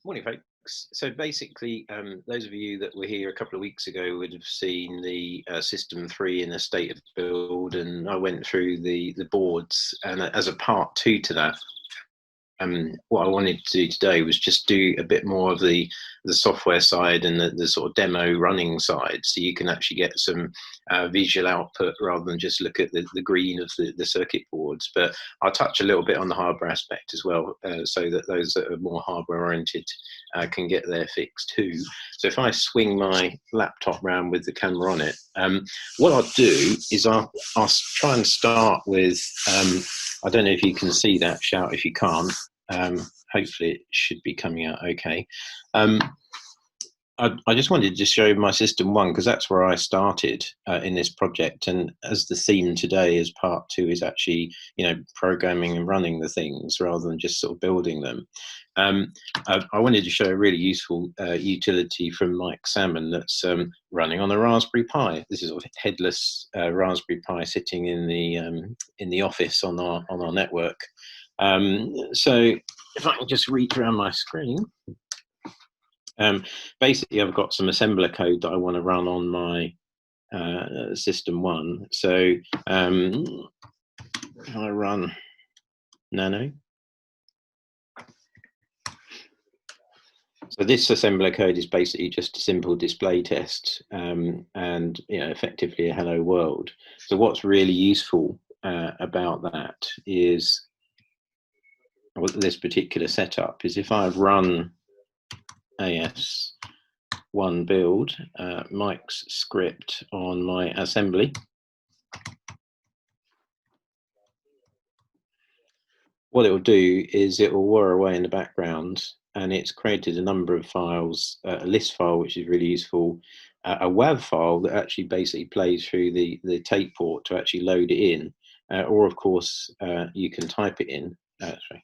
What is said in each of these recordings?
Morning, folks. So basically, those of you that were here a couple of weeks ago would have seen the System 3 in a state of build, and I went through the boards. And as a part two to that, what I wanted to do today was just do a bit more of the software side and the sort of demo running side, so you can actually get some visual output rather than just look at the green of the circuit boards. But I'll touch a little bit on the hardware aspect as well, so that those that are more hardware oriented can get their fix too. So if I swing my laptop around with the camera on it, what I'll do is I'll try and start with, I don't know if you can see that, shout if you can't. Hopefully it should be coming out okay. I just wanted to show my System 1 because that's where I started in this project, and as the theme today as part two is actually, you know, programming and running the things rather than just sort of building them. I wanted to show a really useful utility from Mike Salmon that's running on a Raspberry Pi. This is a headless Raspberry Pi sitting in the office on our network. So if I can just reach around my screen. Basically, I've got some assembler code that I want to run on my System 1. So if I run nano. So this assembler code is basically just a simple display test, and effectively a hello world. So what's really useful about that is, this particular setup is, if I run AS1 build, Mike's script on my assembly, what it will do is it will whir away in the background, and it's created a number of files, a list file, which is really useful, a WAV file that actually basically plays through the tape port to actually load it in, or of course you can type it in. Sorry.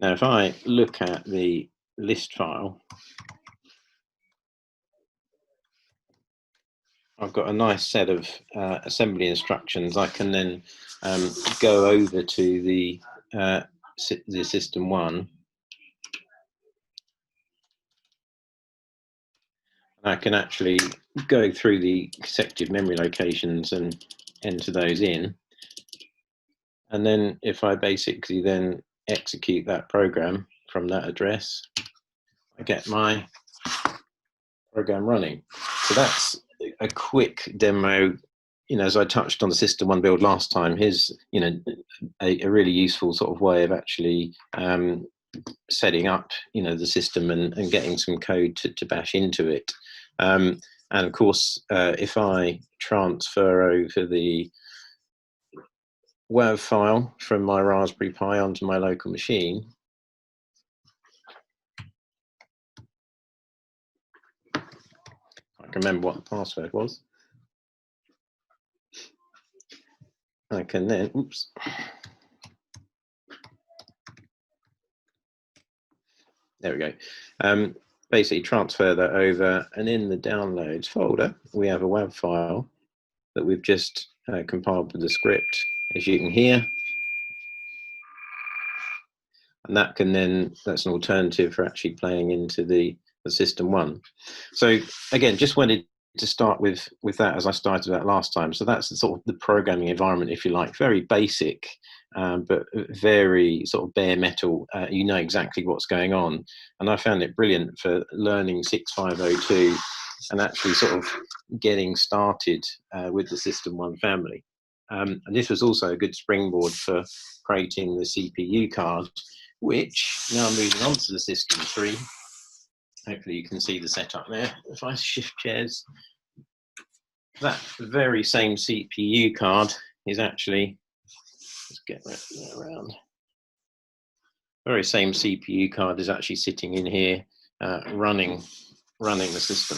Now, if I look at the list file, I've got a nice set of assembly instructions. I can then go over to the System 1. I can actually go through the consecutive memory locations and enter those in. And then if I basically then execute that program from that address, I get my program running. So that's a quick demo. You know, as I touched on the System 1 build last time, here's, you know, a really useful sort of way of actually setting up, you know, the system and getting some code to bash into it. And of course, if I transfer over the WAV file from my Raspberry Pi onto my local machine, I can remember what the password was. I can then, oops. There we go. Basically transfer that over, and in the downloads folder, we have a WAV file that we've just compiled with the script, as you can hear. And that can then, that's an alternative for actually playing into the System 1. So again, just wanted to start with that as I started that last time. So that's the sort of the programming environment, if you like, very basic, but very sort of bare metal. You know exactly what's going on. And I found it brilliant for learning 6502 and actually sort of getting started with the System 1 family. And this was also a good springboard for creating the CPU card, which, now moving on to the System 3, hopefully you can see the setup there. If I shift chairs, that very same CPU card is actually, let's get that around. Very same CPU card is actually sitting in here, running the system.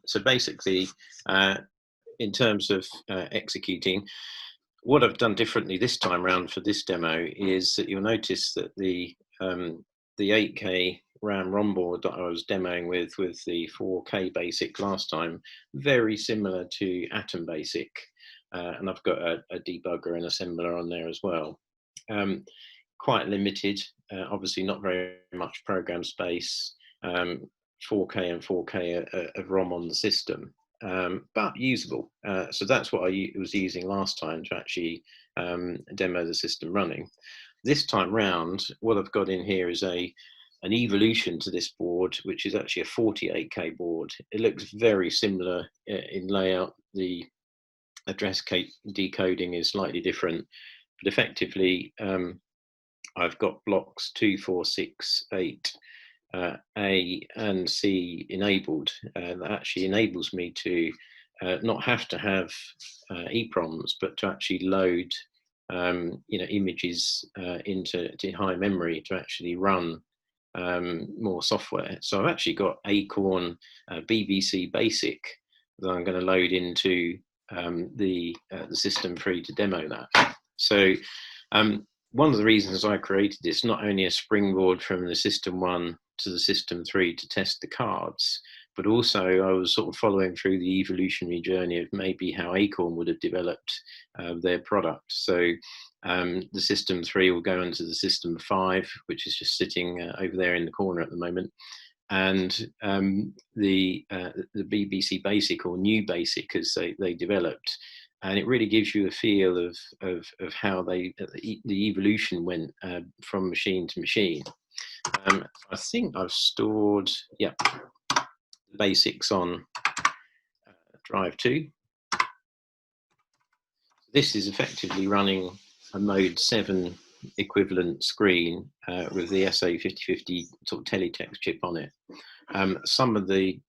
So basically, in terms of executing, what I've done differently this time around for this demo is that you'll notice that the 8K RAM ROM board that I was demoing with the 4K basic last time, very similar to Atom Basic, and I've got a debugger and assembler on there as well. quite limited, obviously not very much program space, 4K and 4K of ROM on the system, but usable. So that's what I was using last time to actually demo the system running. This time round, what I've got in here is an evolution to this board, which is actually a 48K board. It looks very similar in layout. The address decoding is slightly different, but effectively I've got blocks 2, 4, 6, 8, A and C enabled. That actually enables me to not have to have EPROMs, but to actually load images into high memory to actually run more software. So I've actually got Acorn BBC Basic that I'm going to load into the System 3 to demo that. So one of the reasons I created this, not only a springboard from the System 1 to the System 3 to test the cards, but also I was sort of following through the evolutionary journey of maybe how Acorn would have developed their product. So the System 3 will go into the System 5, which is just sitting over there in the corner at the moment. And the BBC Basic, or New Basic as they developed. And it really gives you a feel of how the evolution went from machine to machine. I think I've stored, the basics on drive 2. This is effectively running a mode 7 equivalent screen with the SA5050 sort of teletext chip on it. Some of the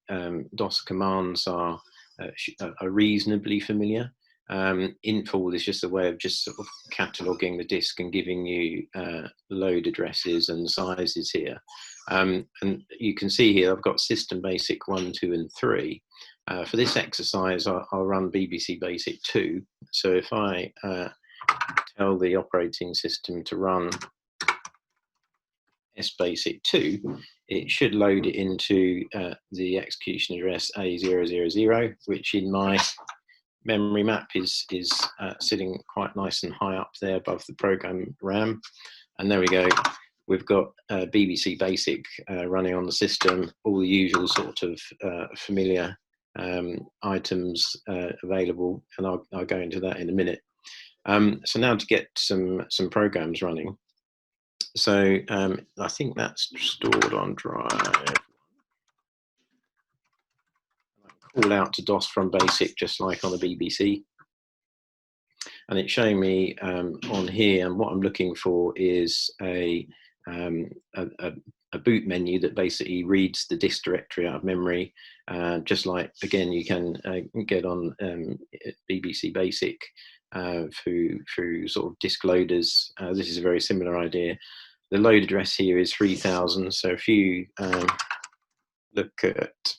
DOS commands are reasonably familiar. Infall is just a way of just sort of cataloging the disk and giving you load addresses and sizes here. And you can see here I've got System Basic 1, 2, and 3. For this exercise, I'll run BBC Basic 2. So if I tell the operating system to run SBasic 2, it should load it into the execution address A000, which in my memory map is sitting quite nice and high up there above the program RAM. And there we go. We've got BBC Basic running on the system, all the usual sort of familiar items available, and I'll go into that in a minute. So now to get some programs running. So I think that's stored on drive. Call out to DOS from Basic, just like on the BBC. And it's showing me on here, and what I'm looking for is a boot menu that basically reads the disk directory out of memory, just like, again, you can get on BBC Basic through sort of disk loaders. This is a very similar idea. The load address here is 3000. So if you look at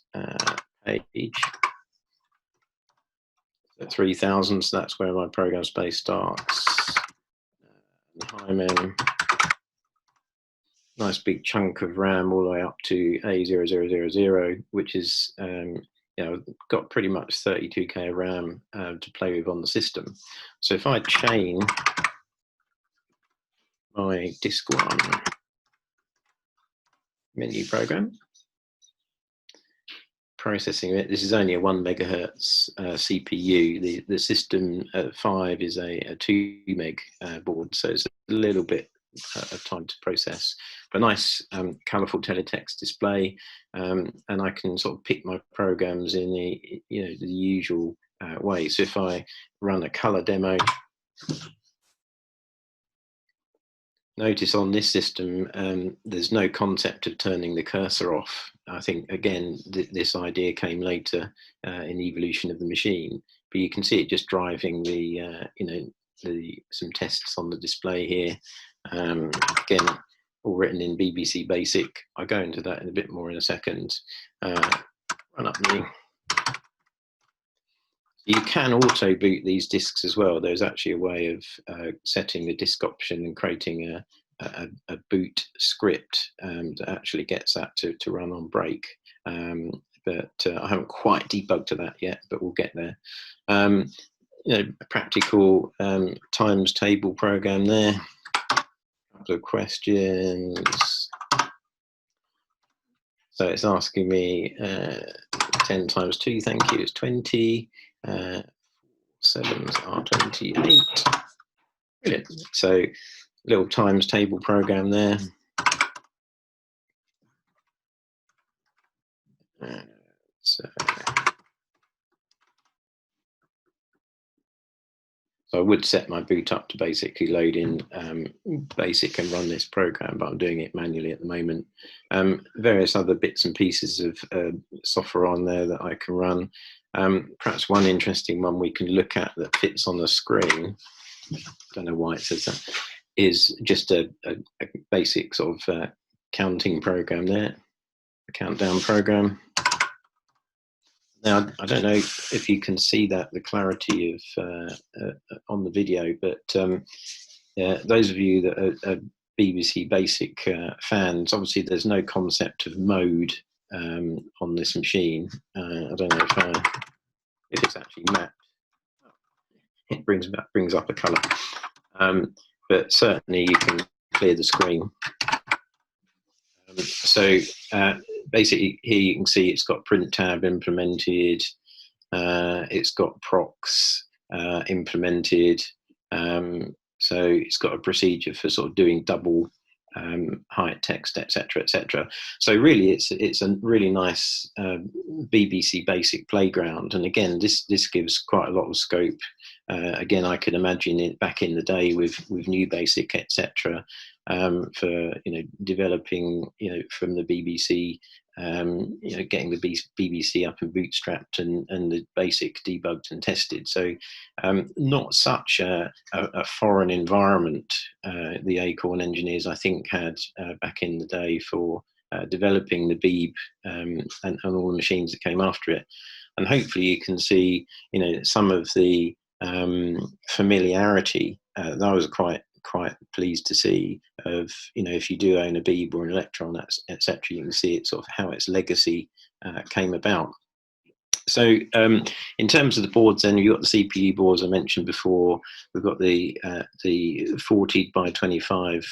page 3000, so that's where my program space starts. High mem, nice big chunk of RAM all the way up to A0000, which is got pretty much 32K of RAM to play with on the system. So if I chain my disk 1 menu program, processing it, this is only a 1 megahertz CPU. The system 5 is a 2 meg board, so it's a little bit of time to process. But nice colourful teletext display, and I can sort of pick my programs in the usual way. So if I run a colour demo, notice on this system there's no concept of turning the cursor off. I think again this idea came later in the evolution of the machine, but you can see it just driving the some tests on the display here. Again, all written in BBC Basic. I'll go into that in a bit more in a second. Run up new. You can auto boot these disks as well. There's actually a way of setting the disk option and creating a boot script that actually gets that to run on break. But I haven't quite debugged to that yet, but we'll get there. A practical times table program there. couple of questions. So it's asking me 10 times 2, thank you, is 20. 7s are 28. Brilliant. So little times table program there. So I would set my boot up to basically load in BASIC and run this program, but I'm doing it manually at the moment. Various other bits and pieces of software on there that I can run. Perhaps one interesting one we can look at that fits on the screen, don't know why it says that, is just a basic sort of counting program there, a countdown program. Now, I don't know if you can see that, the clarity of on the video, but those of you that are BBC Basic fans, obviously there's no concept of mode on this machine. I don't know if it's actually mapped. It brings up a colour, but certainly you can clear the screen. So basically here you can see it's got print tab implemented, it's got procs implemented, so it's got a procedure for sort of doing double height text, etc., etc. So really it's a really nice BBC Basic playground, and again this gives quite a lot of scope. Again, I could imagine it back in the day with New Basic, etc., for developing from the BBC, getting the BBC up and bootstrapped and the BASIC debugged and tested. So not such a foreign environment the Acorn engineers, I think, had back in the day for developing the Beeb and all the machines that came after it. And hopefully you can see some of the familiarity that I was quite pleased to see of if you do own a Beeb or an Electron, etc., you can see it sort of how its legacy came about. So in terms of the boards, then you've got the CPU boards I mentioned before. We've got the 40 by 25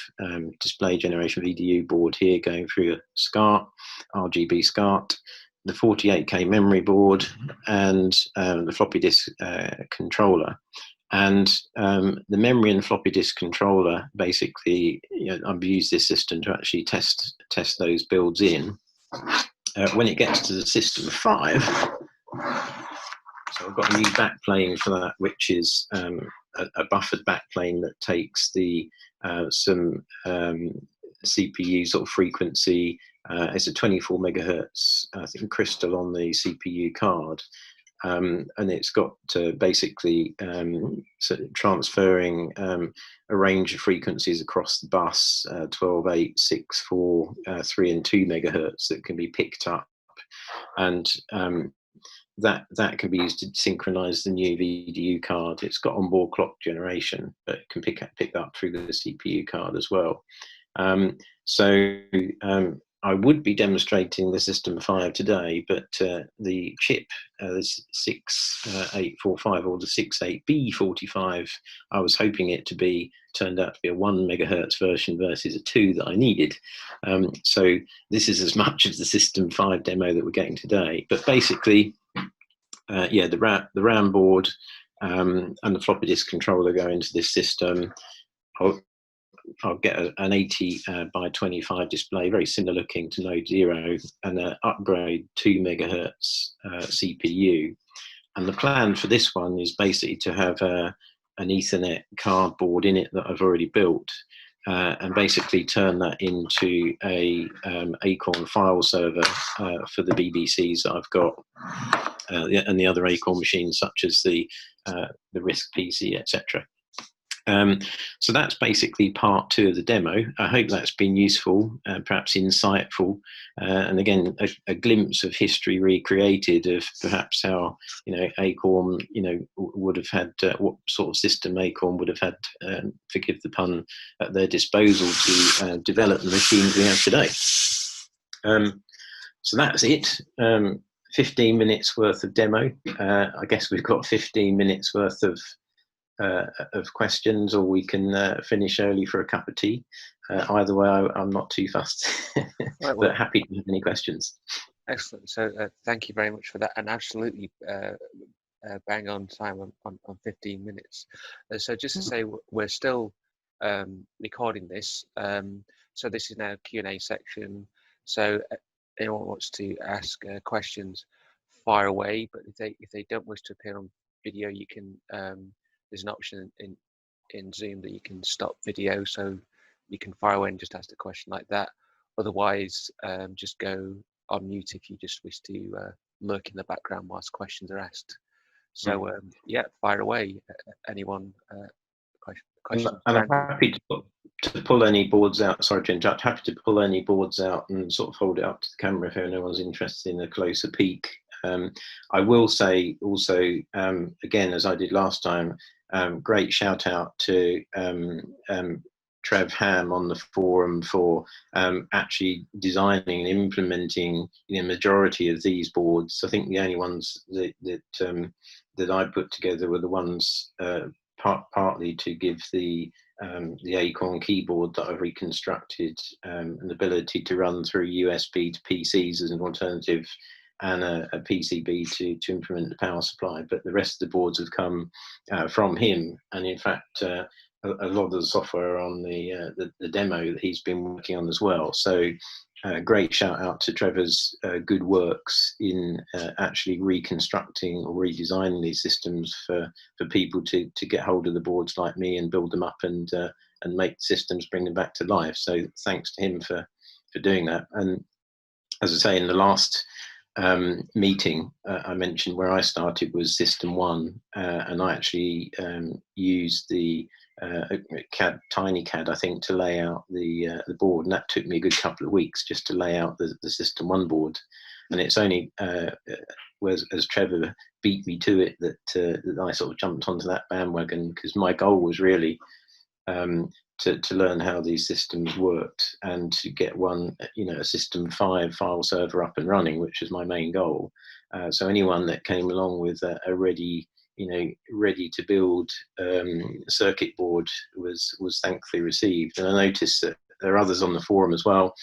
display generation VDU board here going through a SCART, RGB SCART, the 48K memory board, and the floppy disk controller. And the memory and floppy disk controller, basically, I've used this system to actually test those builds in. When it gets to the System 5, so I've got a new backplane for that, which is a buffered backplane that takes some CPU sort of frequency. It's a 24 megahertz, I think, crystal on the CPU card. And it's got basically transferring a range of frequencies across the bus, 12, 8, 6, 4, 3 and 2 megahertz that can be picked up. And that can be used to synchronize the new VDU card. It's got onboard clock generation, but it can pick up through the CPU card as well. I would be demonstrating the System 5 today, but the chip, the 6845 or the 68B45, I was hoping it to be, turned out to be a 1 megahertz version versus a 2 that I needed. So this is as much as the System 5 demo that we're getting today. But basically, the RAM board and the floppy disk controller go into this system. I'll get an 80 by 25 display, very similar looking to Node 0, and an upgrade 2 megahertz CPU. And the plan for this one is basically to have an Ethernet card board in it that I've already built, and basically turn that into a Acorn file server for the BBCs that I've got, and the other Acorn machines such as the RISC PC, etc. So that's basically part 2 of the demo. I hope that's been useful, perhaps insightful, and again a glimpse of history recreated of perhaps how Acorn would have had, what sort of system Acorn would have had, forgive the pun, at their disposal to develop the machines we have today. So that's it. 15 minutes worth of demo. I guess we've got 15 minutes worth of of questions, or we can finish early for a cup of tea. Either way, I'm not too fussed, Right, well, but happy to have any questions. excellent. So thank you very much for that, and absolutely bang on time on 15 minutes. So just to say, we're still recording this. So this is now Q&A section. So anyone wants to ask questions, fire away. But if they don't wish to appear on video, you can. There's an option in Zoom that you can stop video, so you can fire away and just ask a question like that. Otherwise, just go on mute if you just wish to lurk in the background whilst questions are asked. So yeah, fire away. Anyone? Questions? And I'm happy to pull any boards out. Sorry to interrupt. Happy to pull any boards out and sort of hold it up to the camera if anyone's interested in a closer peek. I will say also, again, as I did last time, great shout out to Trev Ham on the forum for actually designing and implementing the majority of these boards. I think the only ones that I put together were the ones partly to give the Acorn keyboard that I've reconstructed an ability to run through USB to PCs as an alternative, and a PCB to implement the power supply. But the rest of the boards have come from him, and in fact a lot of the software on the demo that he's been working on as well. So great shout out to Trevor's good works in actually reconstructing or redesigning these systems for people to get hold of the boards like me and build them up and make systems, bring them back to life. So thanks to him for doing that. And as I say, in the last meeting I mentioned, where I started was System 1, and I actually used the tiny CAD, I think, to lay out the board, and that took me a good couple of weeks just to lay out the System 1 board. And it's only as Trevor beat me to it that I sort of jumped onto that bandwagon, because my goal was really to learn how these systems worked and to get a System 5 file server up and running, which was my main goal. So anyone that came along with a ready to build circuit board was thankfully received. And I noticed that there are others on the forum as well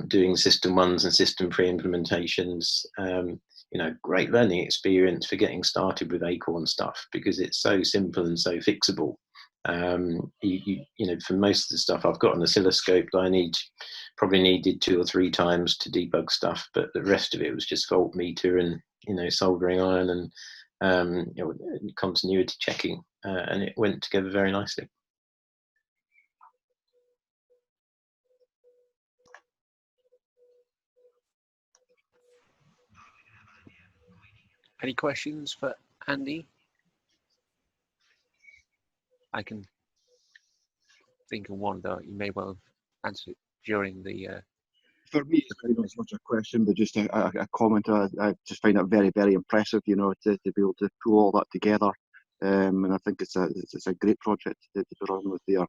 doing System 1s and System 3 implementations. Great learning experience for getting started with Acorn stuff, because it's so simple and so fixable. For most of the stuff I've got an oscilloscope that I probably needed 2 or 3 times to debug stuff, but the rest of it was just voltmeter and soldering iron and continuity checking, and it went together very nicely. Any questions for Andy? I can think of one that you may well have answered during the. For me, it's not so much a question, but just a comment. I just find it very, very impressive, to be able to pull all that together. And I think it's a great project to be run with there.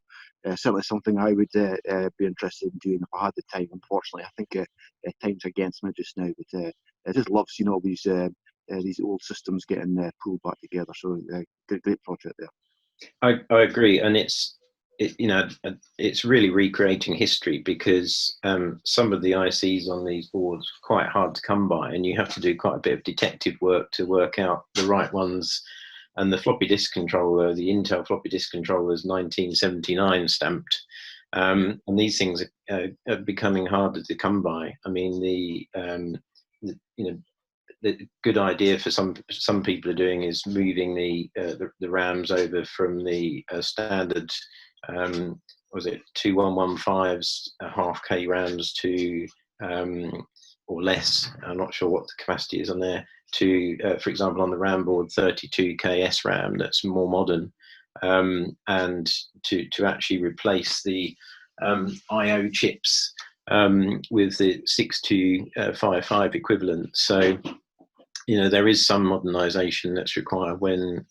Certainly something I would be interested in doing if I had the time. Unfortunately, I think time's against me just now. But I just love seeing all these old systems getting pulled back together. So great project there. I agree, and it's really recreating history, because some of the ICs on these boards are quite hard to come by, and you have to do quite a bit of detective work to work out the right ones. And the floppy disk controller, the Intel floppy disk controller, is 1979 stamped, and these things are becoming harder to come by. I mean, the good idea for some people are doing is moving the RAMs over from the standard was it 2115s half K RAMs to or less, I'm not sure what the capacity is on there, to for example on the RAM board 32K SRAM that's more modern, and to actually replace the IO chips with the 6255 equivalent. So there is some modernisation that's required when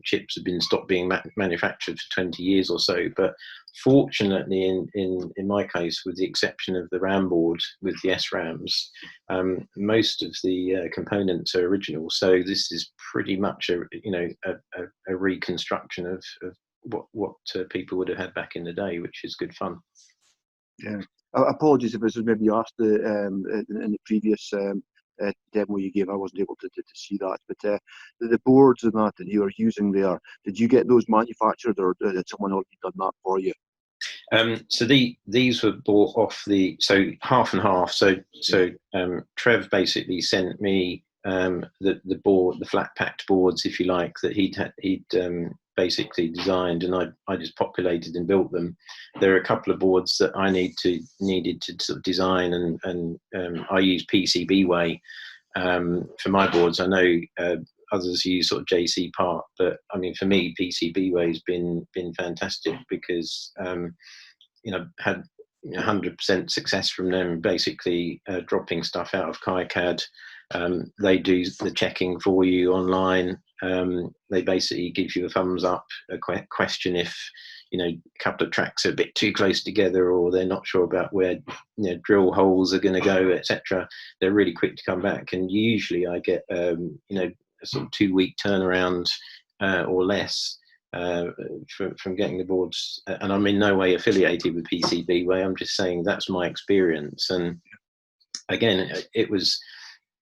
chips have been stopped being manufactured for 20 years or so. But fortunately, in my case, with the exception of the RAM board with the SRAMs, most of the components are original. So this is pretty much a reconstruction of what people would have had back in the day, which is good fun. Yeah. Apologies if this was maybe asked in the previous demo you gave. I wasn't able to see that. But the boards and that you are using there, did you get those manufactured, or did someone already done that for you? So these were bought off so half and half. So Trev basically sent me the board, the flat packed boards, if you like, that he'd basically designed, and I just populated and built them. There are a couple of boards that I needed to sort of design, and I use PCBWay for my boards. I know others use sort of JC Part, but I mean, for me, PCBWay has been fantastic, because had 100% success from them, basically dropping stuff out of KiCad. They do the checking for you online. They basically give you a thumbs up, a question if a couple of tracks are a bit too close together, or they're not sure about where drill holes are going to go, etc. They're really quick to come back, and usually I get a sort of 2-week turnaround or less from getting the boards. And I'm in no way affiliated with PCBWay. I'm just saying that's my experience. And again, it was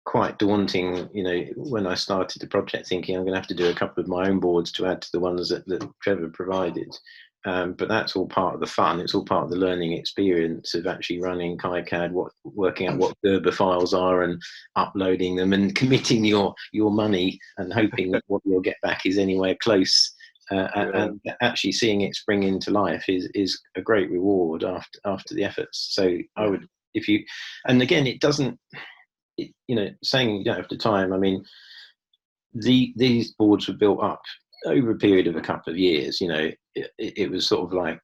quite daunting, when I started the project, thinking I'm going to have to do a couple of my own boards to add to the ones that Trevor provided. But that's all part of the fun. It's all part of the learning experience of actually running KiCad, working out what Gerber files are and uploading them, and committing your money and hoping that what you'll get back is anywhere close. And actually seeing it spring into life is a great reward after the efforts. So I would, and again, it doesn't, saying you don't have the time. I mean, these boards were built up over a period of a couple of years. It was sort of like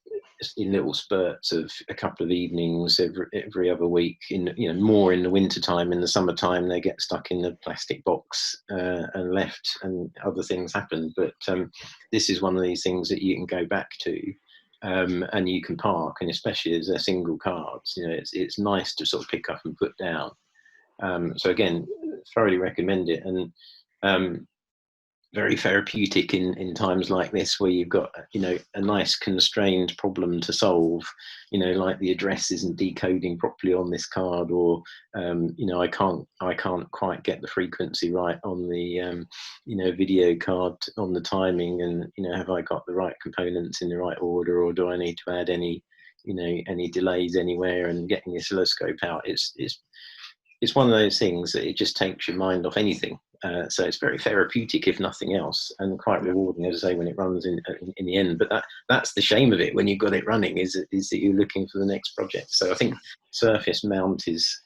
in little spurts of a couple of evenings every other week. More in the winter time. In the summertime, they get stuck in the plastic box and left, and other things happen. But this is one of these things that you can go back to. And you can park, and especially as they're single cards, it's nice to sort of pick up and put down. So again, thoroughly recommend it, and very therapeutic in times like this, where you've got a nice constrained problem to solve. Like the address isn't decoding properly on this card, or I can't quite get the frequency right on the video card on the timing, and have I got the right components in the right order, or do I need to add any delays anywhere, and getting the oscilloscope out. It's one of those things that it just takes your mind off anything. So it's very therapeutic, if nothing else, and quite rewarding, as I say, when it runs in the end. But that's the shame of it when you've got it running, is that you're looking for the next project. So I think surface mount is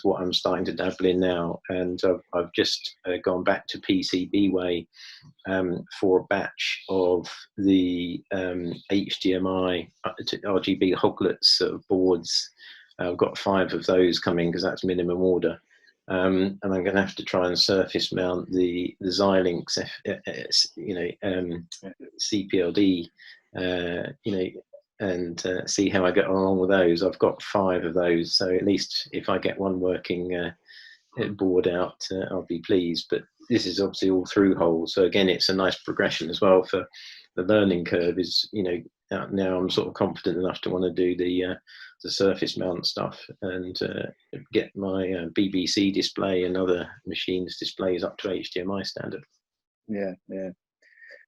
what I'm starting to dabble in now, and I've just gone back to PCBWay for a batch of the HDMI to RGB hoglets boards. I've got 5 of those coming, because that's minimum order. And I'm going to have to try and surface mount the Xilinx, CPLD, and see how I get along with those. I've got 5 of those, so at least if I get one working board out, I'll be pleased. But this is obviously all through holes, so again, it's a nice progression as well for the learning curve. Is now I'm sort of confident enough to want to do the surface mount stuff, and get my BBC display and other machines' displays up to HDMI standard. Yeah.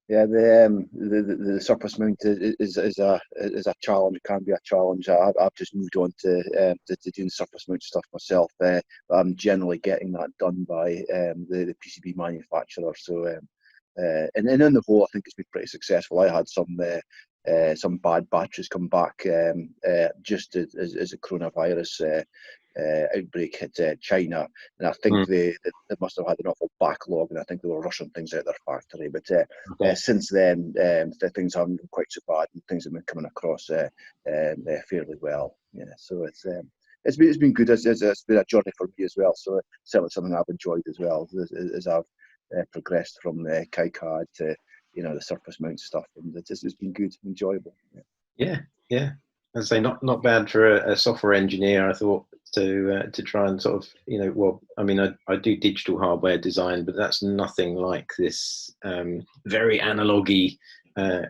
The surface mount is a challenge. It can be a challenge. I've just moved on to doing surface mount stuff myself. But I'm generally getting that done by the PCB manufacturer. So and on the whole, I think it's been pretty successful. I had some bad batches come back just as a coronavirus outbreak hit China, and I think they must have had an awful backlog, and I think they were rushing things out of their factory. But since then, things haven't been quite so bad, and things have been coming across fairly well. So it's been good. It's been a journey for me as well. So certainly something I've enjoyed as well as I've progressed from KiCad to the surface mount stuff, and it's been good, enjoyable. Yeah. I'd say not bad for a software engineer. I thought to try and sort of well, I mean, I do digital hardware design, but that's nothing like this very analogy.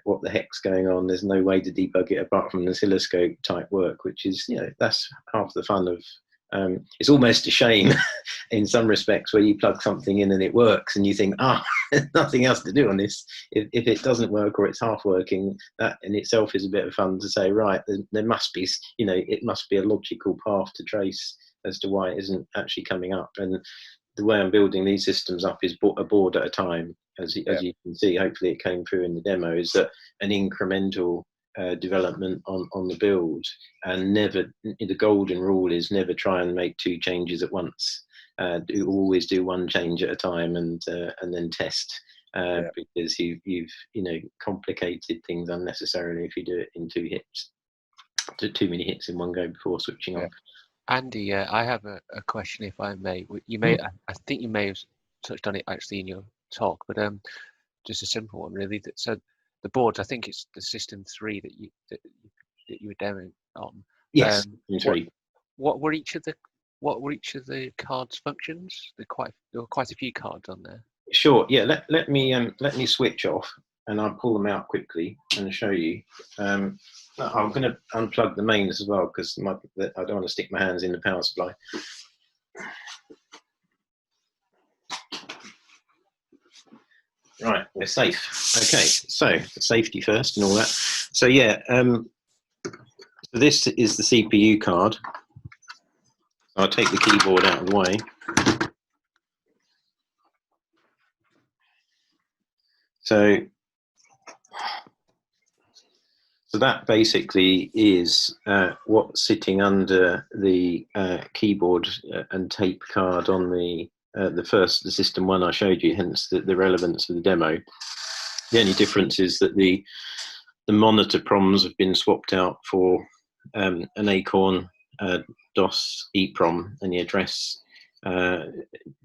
What the heck's going on? There's no way to debug it apart from an oscilloscope type work, which is that's half the fun of. It's almost a shame in some respects where you plug something in and it works and you think, there's nothing else to do on this. If it doesn't work or it's half working, that in itself is a bit of fun to say, right, there must be, it must be a logical path to trace as to why it isn't actually coming up. And the way I'm building these systems up is a board at a time. As you can see, hopefully it came through in the demo, is that an incremental development on the build, and never, the golden rule is never try and make two changes at once. Always do one change at a time and then test, because you've complicated things unnecessarily if you do it in too many hits in one go before switching on. Andy, I have a question, if I may. You may, I think you may have touched on it actually in your talk, but just a simple one really. So the boards, I think it's the System 3 that you were demoing on. Yes, three. What were each of the cards' functions? There were quite a few cards on there. Sure. Yeah. Let me switch off, and I'll pull them out quickly and show you. I'm going to unplug the mains as well because I don't want to stick my hands in the power supply. Right, we're safe. Okay, so safety first and all that. So yeah, so this is the CPU card. I'll take the keyboard out of the way. So that basically is what's sitting under the keyboard and tape card on the System 1 I showed you, hence the relevance of the demo. The only difference is that the monitor proms have been swapped out for an Acorn DOS EEPROM, and the address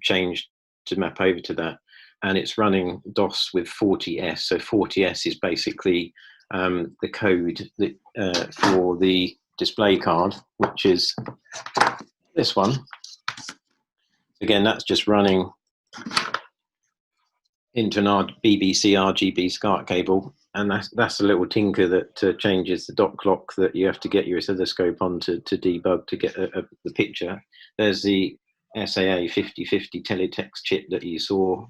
changed to map over to that. And it's running DOS with 40S. So 40S is basically the code that, for the display card, which is this one. Again, that's just running into an BBC RGB SCART cable, and that's a little tinker that changes the dot clock that you have to get your oscilloscope on to debug to get the picture. There's the SAA 5050 teletext chip that you saw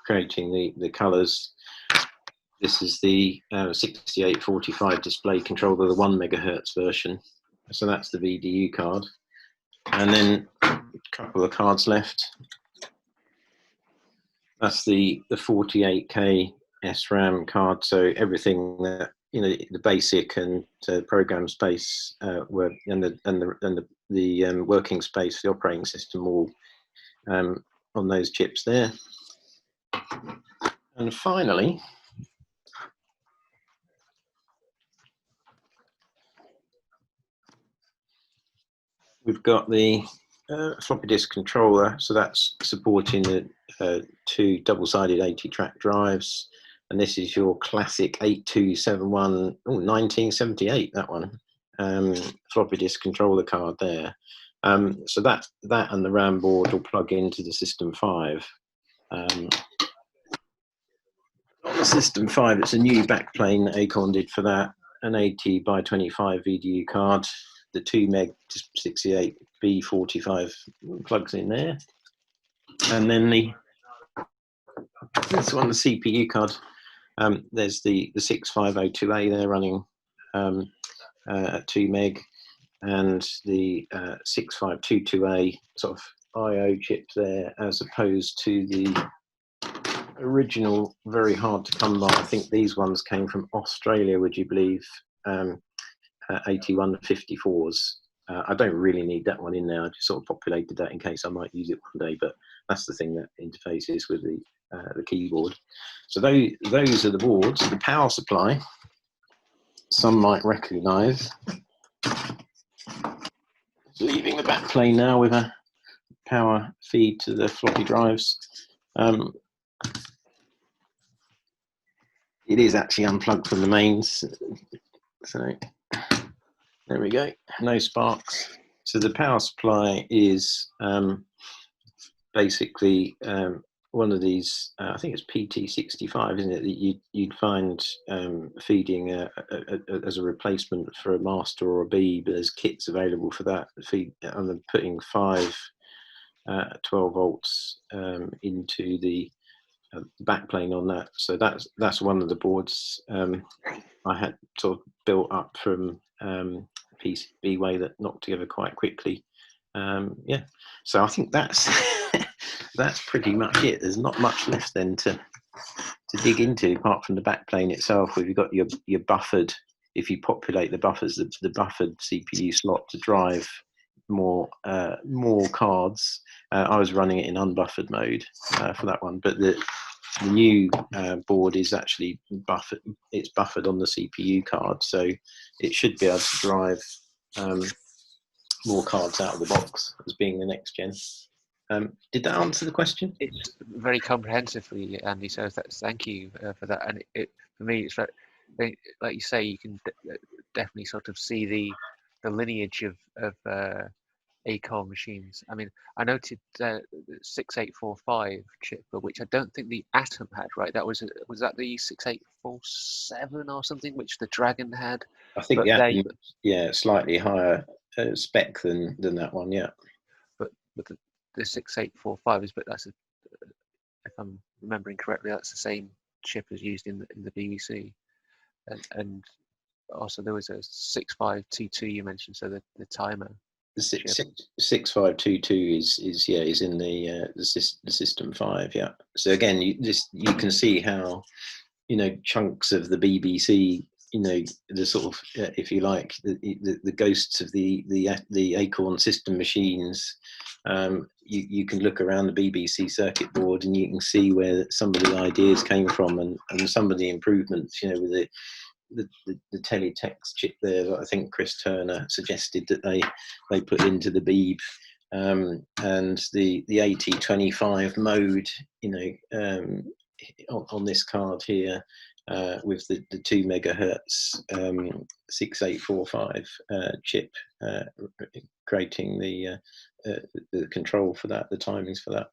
creating the colours. This is the 6845 display controller, the 1 megahertz version. So that's the VDU card. And then a couple of cards left. That's the 48K SRAM card. So everything that the basic and program space were, and the working space, the operating system, all on those chips there. And finally, we've got the floppy disk controller, so that's supporting the 2 double-sided 80-track drives, and this is your classic 8271, 1978, that one, floppy disk controller card there. So that and the RAM board will plug into the System 5. The System 5, it's a new backplane that Acorn did for that, an 80 by 25 VDU card. The 2 meg 68B45 plugs in there, and then this one, the CPU card. There's the 6502A there running at 2 meg, and the 6522A sort of I/O chip there, as opposed to the original, very hard to come by. I think these ones came from Australia, would you believe? 8154s. I don't really need that one in there. I just sort of populated that in case I might use it one day, but that's the thing that interfaces with the keyboard. So those are the boards. The power supply, some might recognize. leaving the back plane now with a power feed to the floppy drives. It is actually unplugged from the mains, so there we go, no sparks. So the power supply is basically one of these, I think it's PT65, isn't it, that you'd find feeding as a replacement for a master or a B, but there's kits available for that. Feed, I'm putting 5 12 volts into the backplane on that. So that's one of the boards I had sort of built up from PCB way that knocked together quite quickly. Yeah, so I think that's that's pretty much it. There's not much left then to dig into apart from the backplane itself, where you've got your buffered, if you populate the buffers, the buffered CPU slot to drive more cards. I was running it in unbuffered mode for that one, but the new board is actually buffered. It's buffered on the CPU card, so it should be able to drive more cards out of the box as being the next gen. Did that answer the question? It's very comprehensively, Andy. So thank you for that. And for me, it's like you say, you can definitely sort of see the lineage of Acorn machines. I mean, I noted 6845 chip, which I don't think the Atom had. Right? That was that the 6847 or something, which the Dragon had. I think the Atom, yeah, slightly higher spec than that one. Yeah. But the 6845 is, but that's if I'm remembering correctly, that's the same chip as used in the BBC, and also there was a 6522 you mentioned, so the timer. The 6522 is in the System 5, yeah. So again, you can see how, you know, chunks of the BBC, you know, the sort of if you like the ghosts of the Acorn System machines. You can look around the BBC circuit board and you can see where some of the ideas came from and some of the improvements, you know, with the teletext chip there that I think Chris Turner suggested that they put into the Beeb, and the AT25 mode, you know, on this card here, with the 2 megahertz 6845 chip, creating the control for that, the timings for that.